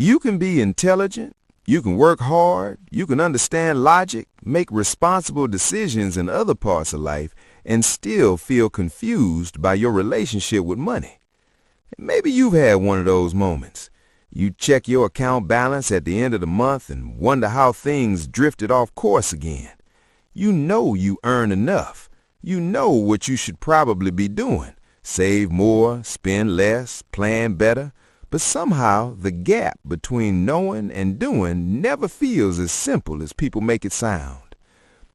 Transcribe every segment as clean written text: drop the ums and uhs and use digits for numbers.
You can be intelligent, you can work hard, you can understand logic, make responsible decisions in other parts of life, and still feel confused by your relationship with money. Maybe you've had one of those moments. You check your account balance at the end of the month and wonder how things drifted off course again. You know you earn enough. You know what you should probably be doing. Save more, spend less, plan better. But somehow the gap between knowing and doing never feels as simple as people make it sound.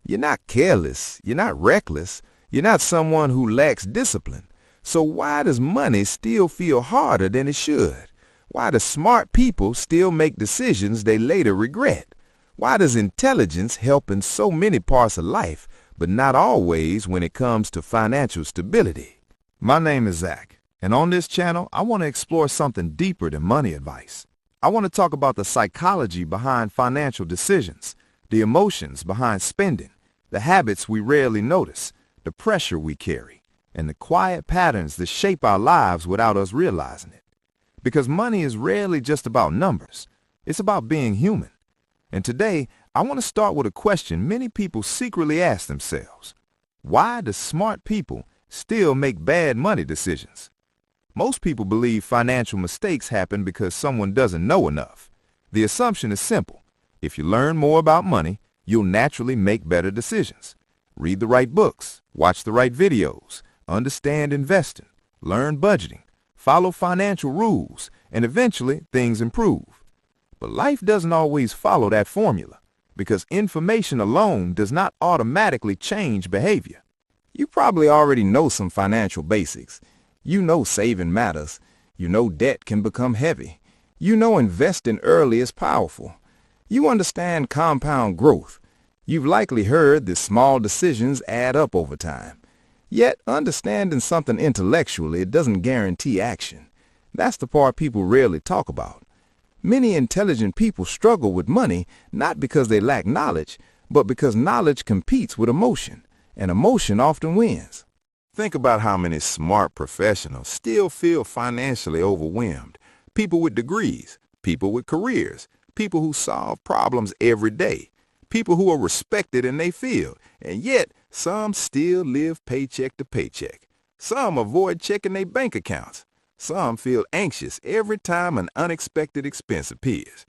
You're not careless. You're not reckless. You're not someone who lacks discipline. So why does money still feel harder than it should? Why do smart people still make decisions they later regret? Why does intelligence help in so many parts of life, but not always when it comes to financial stability? My name is Zach, and on this channel, I want to explore something deeper than money advice. I want to talk about the psychology behind financial decisions, the emotions behind spending, the habits we rarely notice, the pressure we carry, and the quiet patterns that shape our lives without us realizing it. Because money is rarely just about numbers. It's about being human. And today, I want to start with a question many people secretly ask themselves. Why do smart people still make bad money decisions? Most people believe financial mistakes happen because someone doesn't know enough. The assumption is simple. If you learn more about money, you'll naturally make better decisions. Read the right books, watch the right videos, understand investing, learn budgeting, follow financial rules, and eventually things improve. But life doesn't always follow that formula, because information alone does not automatically change behavior. You probably already know some financial basics. You know saving matters. You know debt can become heavy. You know investing early is powerful. You understand compound growth. You've likely heard that small decisions add up over time. Yet, understanding something intellectually doesn't guarantee action. That's the part people rarely talk about. Many intelligent people struggle with money not because they lack knowledge, but because knowledge competes with emotion, and emotion often wins. Think about how many smart professionals still feel financially overwhelmed. People with degrees, people with careers, people who solve problems every day, people who are respected in their field, and yet some still live paycheck to paycheck. Some avoid checking their bank accounts. Some feel anxious every time an unexpected expense appears.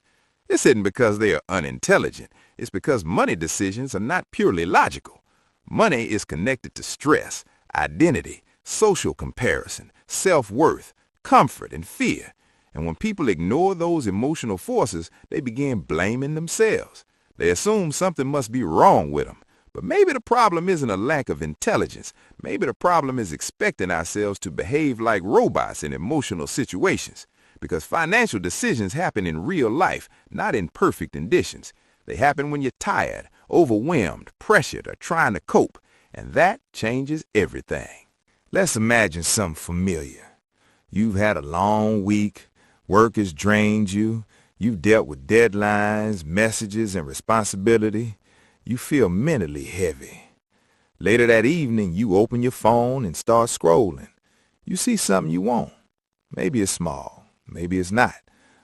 This isn't because they are unintelligent. It's because money decisions are not purely logical. Money is connected to stress, identity, social comparison, self-worth, comfort, and fear. And when people ignore those emotional forces, they begin blaming themselves. They assume something must be wrong with them. But maybe the problem isn't a lack of intelligence. Maybe the problem is expecting ourselves to behave like robots in emotional situations. Because financial decisions happen in real life, not in perfect conditions. They happen when you're tired, overwhelmed, pressured, or trying to cope. And that changes everything. Let's imagine something familiar. You've had a long week. Work has drained you. You've dealt with deadlines, messages, and responsibility. You feel mentally heavy. Later that evening, you open your phone and start scrolling. You see something you want. Maybe it's small, maybe it's not.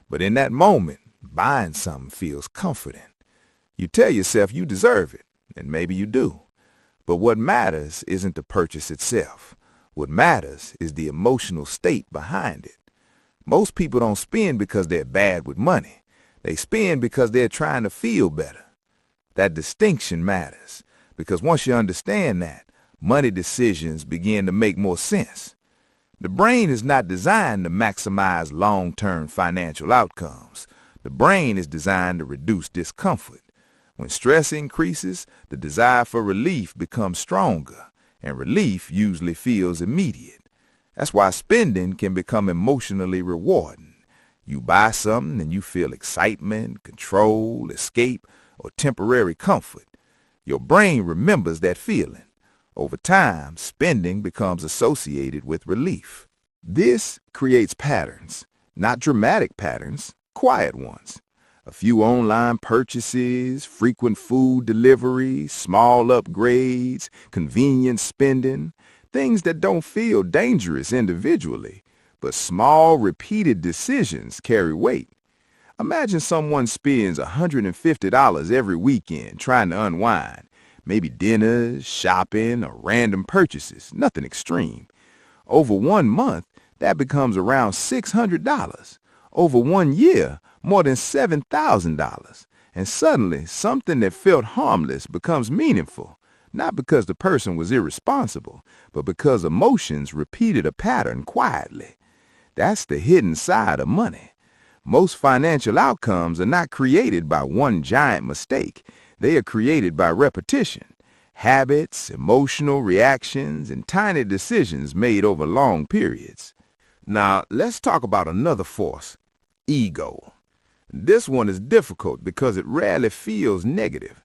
But in that moment, buying something feels comforting. You tell yourself you deserve it, and maybe you do. But what matters isn't the purchase itself. What matters is the emotional state behind it. Most people don't spend because they're bad with money. They spend because they're trying to feel better. That distinction matters, because once you understand that, money decisions begin to make more sense. The brain is not designed to maximize long-term financial outcomes. The brain is designed to reduce discomfort. When stress increases, the desire for relief becomes stronger, and relief usually feels immediate. That's why spending can become emotionally rewarding. You buy something and you feel excitement, control, escape, or temporary comfort. Your brain remembers that feeling. Over time, spending becomes associated with relief. This creates patterns, not dramatic patterns, quiet ones. A few online purchases, frequent food deliveries, small upgrades, convenience spending, things that don't feel dangerous individually, but small repeated decisions carry weight. Imagine someone spends $150 every weekend trying to unwind. Maybe dinners, shopping, or random purchases, nothing extreme. Over 1 month, that becomes around $600. Over 1 year, more than $7,000. And suddenly, something that felt harmless becomes meaningful, not because the person was irresponsible, but because emotions repeated a pattern quietly. That's the hidden side of money. Most financial outcomes are not created by one giant mistake. They are created by repetition, habits, emotional reactions, and tiny decisions made over long periods. Now, let's talk about another force, ego. This one is difficult because it rarely feels negative.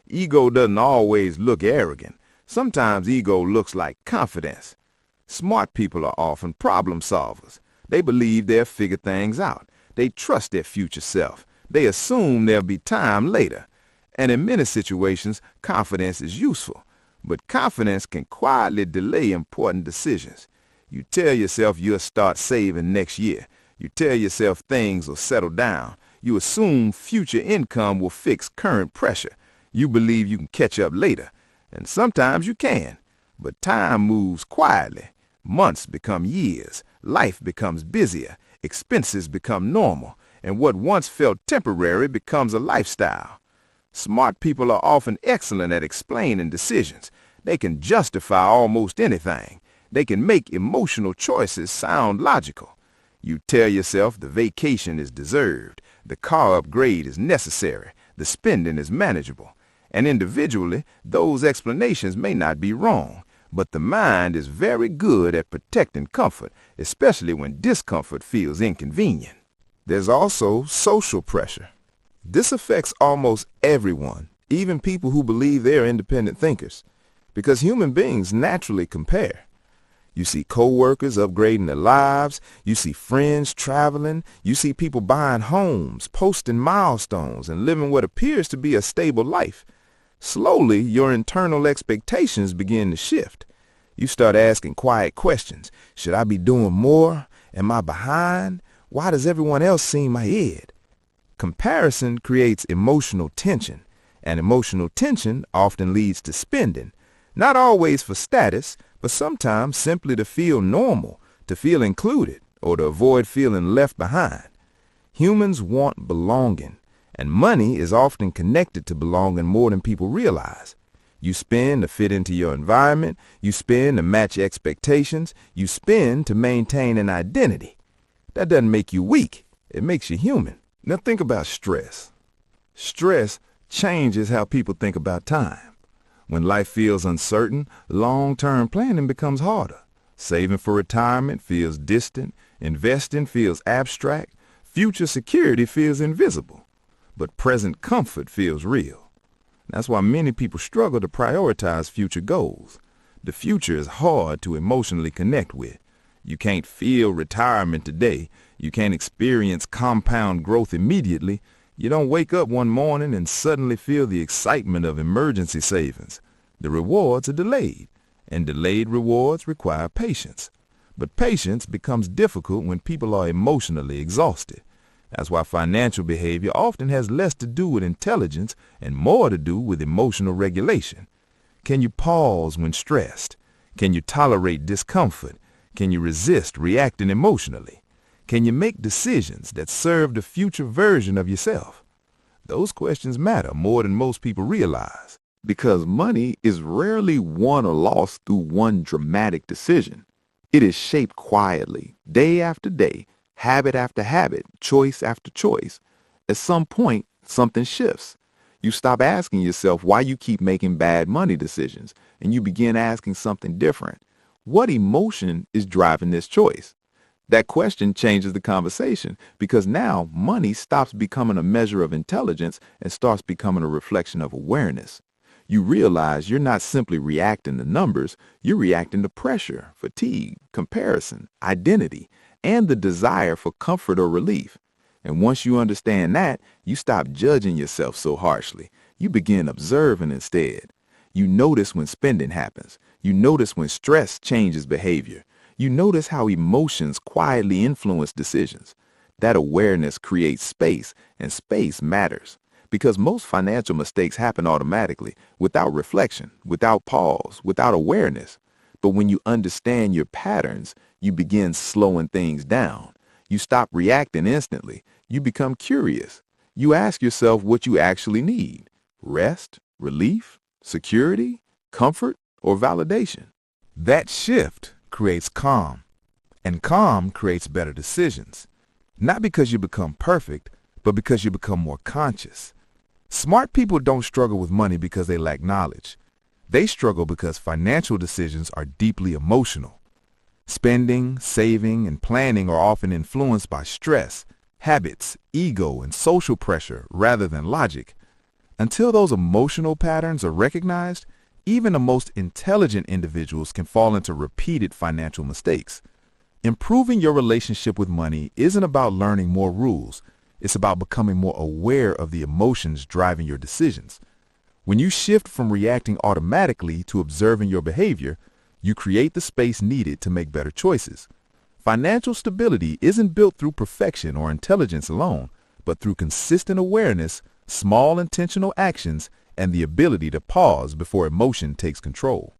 Ego doesn't always look arrogant. Sometimes ego looks like confidence. Smart people are often problem solvers. They believe they'll figure things out. They trust their future self. They assume there'll be time later. And in many situations, confidence is useful. But confidence can quietly delay important decisions. You tell yourself you'll start saving next year. You tell yourself things will settle down. You assume future income will fix current pressure. You believe you can catch up later. And sometimes you can. But time moves quietly. Months become years. Life becomes busier. Expenses become normal. And what once felt temporary becomes a lifestyle. Smart people are often excellent at explaining decisions. They can justify almost anything. They can make emotional choices sound logical. You tell yourself the vacation is deserved, the car upgrade is necessary, the spending is manageable. And individually, those explanations may not be wrong, but the mind is very good at protecting comfort, especially when discomfort feels inconvenient. There's also social pressure. This affects almost everyone, even people who believe they're independent thinkers, because human beings naturally compare. You see coworkers upgrading their lives, you see friends traveling, you see people buying homes, posting milestones, and living what appears to be a stable life. Slowly, your internal expectations begin to shift. You start asking quiet questions. Should I be doing more? Am I behind? Why does everyone else seem ahead? Comparison creates emotional tension, and emotional tension often leads to spending, not always for status, but sometimes simply to feel normal, to feel included, or to avoid feeling left behind. Humans want belonging, and money is often connected to belonging more than people realize. You spend to fit into your environment, you spend to match expectations, you spend to maintain an identity. That doesn't make you weak, it makes you human. Now think about stress. Stress changes how people think about time. When life feels uncertain, long-term planning becomes harder. Saving for retirement feels distant, investing feels abstract, future security feels invisible, but present comfort feels real. That's why many people struggle to prioritize future goals. The future is hard to emotionally connect with. You can't feel retirement today. You can't experience compound growth immediately. You don't wake up one morning and suddenly feel the excitement of emergency savings. The rewards are delayed, and delayed rewards require patience. But patience becomes difficult when people are emotionally exhausted. That's why financial behavior often has less to do with intelligence and more to do with emotional regulation. Can you pause when stressed? Can you tolerate discomfort? Can you resist reacting emotionally? Can you make decisions that serve the future version of yourself? Those questions matter more than most people realize, because money is rarely won or lost through one dramatic decision. It is shaped quietly, day after day, habit after habit, choice after choice. At some point, something shifts. You stop asking yourself why you keep making bad money decisions, and you begin asking something different. What emotion is driving this choice? That question changes the conversation, because now money stops becoming a measure of intelligence and starts becoming a reflection of awareness. You realize you're not simply reacting to numbers, you're reacting to pressure, fatigue, comparison, identity, and the desire for comfort or relief. And once you understand that, you stop judging yourself so harshly. You begin observing instead. You notice when spending happens. You notice when stress changes behavior. You notice how emotions quietly influence decisions. That awareness creates space, and space matters. Because most financial mistakes happen automatically, without reflection, without pause, without awareness. But when you understand your patterns, you begin slowing things down. You stop reacting instantly. You become curious. You ask yourself what you actually need: rest, relief, security, comfort, or validation. That shift creates calm, and calm creates better decisions. Not because you become perfect, but because you become more conscious. Smart people don't struggle with money because they lack knowledge. They struggle because financial decisions are deeply emotional. Spending, saving, and planning are often influenced by stress, habits, ego, and social pressure rather than logic. Until those emotional patterns are recognized, even the most intelligent individuals can fall into repeated financial mistakes. Improving your relationship with money isn't about learning more rules. It's about becoming more aware of the emotions driving your decisions. When you shift from reacting automatically to observing your behavior, you create the space needed to make better choices. Financial stability isn't built through perfection or intelligence alone, but through consistent awareness, small intentional actions, and the ability to pause before emotion takes control.